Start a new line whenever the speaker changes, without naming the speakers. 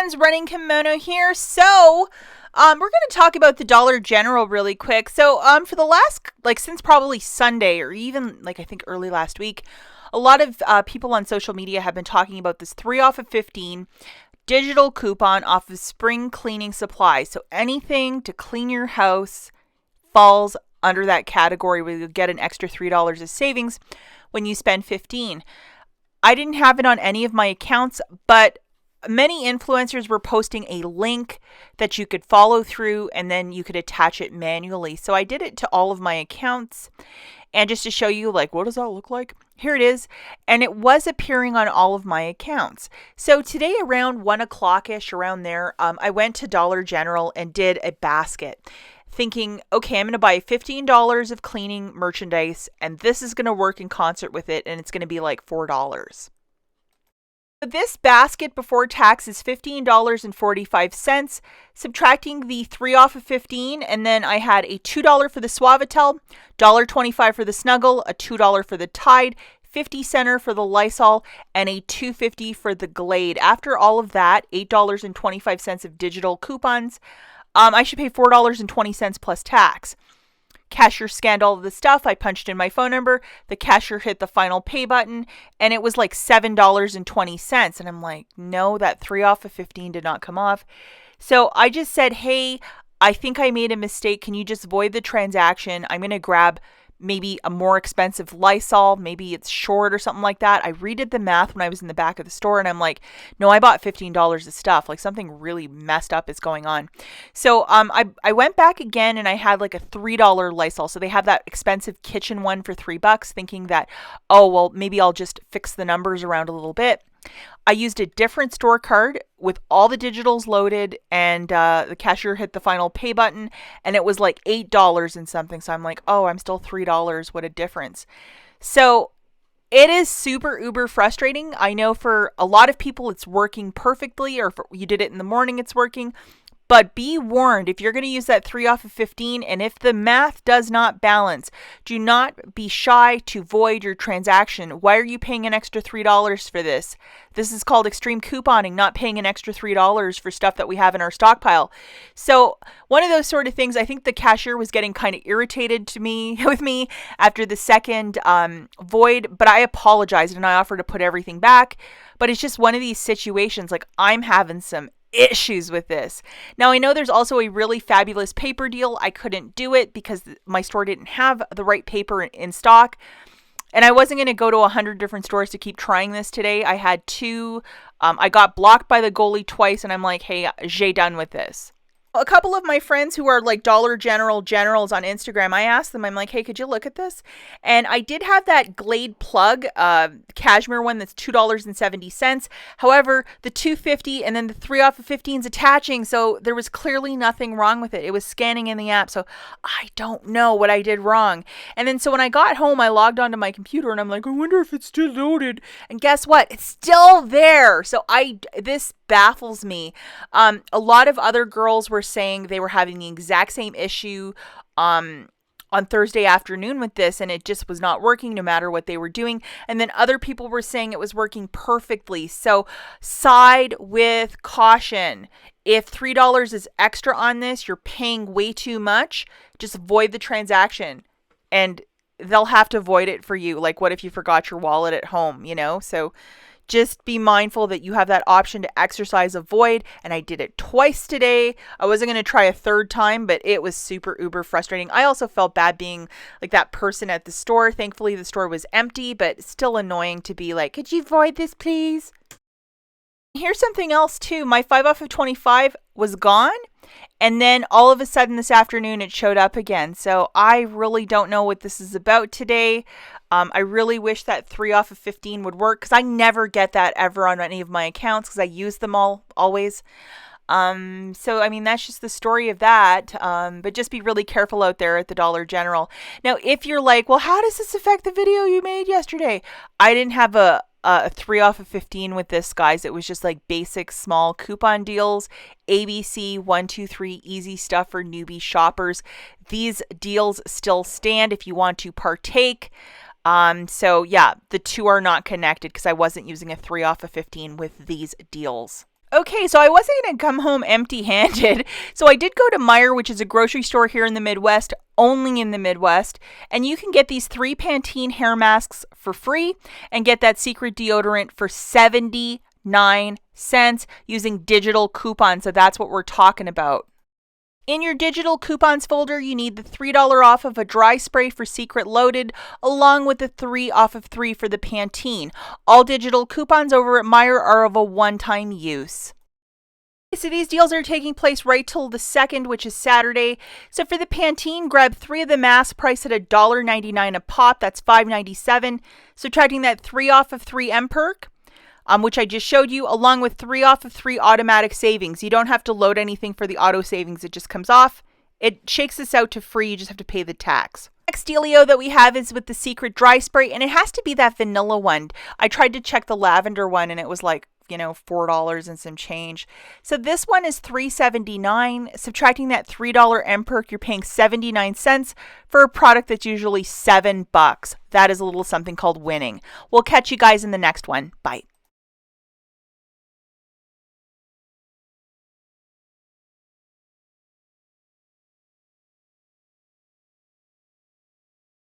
friends, Running Kimono here. So, we're going to talk about the Dollar General really quick. So, for the last, since probably Sunday or even, I think early last week, a lot of people on social media have been talking about this 3 off of 15 digital coupon off of spring cleaning supplies. So, anything to clean your house falls under that category where you'll get an extra $3 of savings when you spend 15. I didn't have it on any of my accounts, but many influencers were posting a link that you could follow through and then you could attach it manually. So I did it to all of my accounts, and just to show you what does that look like? Here it is. And it was appearing on all of my accounts. So today around 1 o'clock-ish, around there, I went to Dollar General and did a basket, thinking, okay, I'm going to buy $15 of cleaning merchandise, and this is going to work in concert with it, and it's going to be like $4. This basket before tax is $15.45, subtracting the 3 off of 15, and then I had a $2 for the Suavitel, $1.25 for the Snuggle, a $2 for the Tide, 50 cents for the Lysol, and a $2.50 for the Glade. After all of that, $8.25 of digital coupons, I should pay $4.20 plus tax. Cashier scanned all of the stuff. I punched in my phone number. The cashier hit the final pay button, and it was like $7.20. And I'm like, no, that 3 off of 15 did not come off. So I just said, hey, I think I made a mistake. Can you just void the transaction? I'm going to grab maybe a more expensive Lysol. Maybe it's short or something like that. I redid the math when I was in the back of the store, and I'm like, no, I bought $15 of stuff. Something really messed up is going on. So I went back again, and I had a $3 Lysol. So they have that expensive kitchen one for $3, thinking that, oh, well, maybe I'll just fix the numbers around a little bit. I used a different store card with all the digitals loaded, and the cashier hit the final pay button, and it was like $8 and something. So I'm like, oh, I'm still $3. What a difference. So it is super uber frustrating. I know for a lot of people it's working perfectly, or if you did it in the morning, it's working. But be warned, if you're going to use that 3 off of 15, and if the math does not balance, do not be shy to void your transaction. Why are you paying an extra $3 for this? This is called extreme couponing, not paying an extra $3 for stuff that we have in our stockpile. So one of those sort of things, I think the cashier was getting kind of irritated with me after the second void, but I apologized and I offered to put everything back. But it's just one of these situations, I'm having some issues with this. Now, I know there's also a really fabulous paper deal. I couldn't do it because my store didn't have the right paper in stock. And I wasn't going to go to 100 different stores to keep trying this today. I had 2. I got blocked by the goalie twice, and I'm like, hey, j'ai done with this. A couple of my friends who are Dollar General generals on Instagram, I asked them, I'm like, hey, could you look at this? And I did have that Glade plug, cashmere one that's $2.70. However, the $2.50 and then the 3 off of 15 is attaching. So there was clearly nothing wrong with it. It was scanning in the app. So I don't know what I did wrong. And then so when I got home, I logged onto my computer and I'm like, I wonder if it's still loaded. And guess what? It's still there. So this baffles me. A lot of other girls were saying they were having the exact same issue on Thursday afternoon with this, and it just was not working no matter what they were doing. And then other people were saying it was working perfectly. So side with caution. If $3 is extra on this, you're paying way too much. Just void the transaction, and they'll have to void it for you. What if you forgot your wallet at home, So just be mindful that you have that option to exercise a void. And I did it twice today. I wasn't going to try a third time, but it was super uber frustrating. I also felt bad being that person at the store. Thankfully, the store was empty, but still annoying to be like, could you void this, please? Here's something else too. My 5 off of 25 was gone. And then all of a sudden this afternoon, it showed up again. So I really don't know what this is about today. I really wish that 3 off of 15 would work, because I never get that ever on any of my accounts because I use them always. So, that's just the story of that. But just be really careful out there at the Dollar General. Now, if you're like, well, how does this affect the video you made yesterday? I didn't have a 3 off of 15 with this, guys. It was just basic small coupon deals. ABC 1, 2, 3 easy stuff for newbie shoppers. These deals still stand if you want to partake. So yeah, the two are not connected because I wasn't using a 3 off of 15 with these deals. Okay, so I wasn't going to come home empty handed. So I did go to Meijer, which is a grocery store here in the Midwest, only in the Midwest. And you can get these 3 Pantene hair masks for free and get that secret deodorant for 79 cents using digital coupons. So that's what we're talking about. In your digital coupons folder, you need the $3 off of a dry spray for Secret Loaded, along with the 3 off of 3 for the Pantene. All digital coupons over at Meijer are of a one-time use. So these deals are taking place right till the 2nd, which is Saturday. So for the Pantene, grab 3 of the masks priced at $1.99 a pop. That's $5.97. Subtracting that 3 off of 3 MPerk, which I just showed you, along with 3 off of 3 automatic savings. You don't have to load anything for the auto savings. It just comes off. It shakes this out to free. You just have to pay the tax. Next dealio that we have is with the Secret Dry Spray, and it has to be that vanilla one. I tried to check the lavender one, and it was like, $4 and some change. So this one is $3.79. Subtracting that $3 MPerk, you're paying 79 cents for a product that's usually $7. That is a little something called winning. We'll catch you guys in the next one. Bye.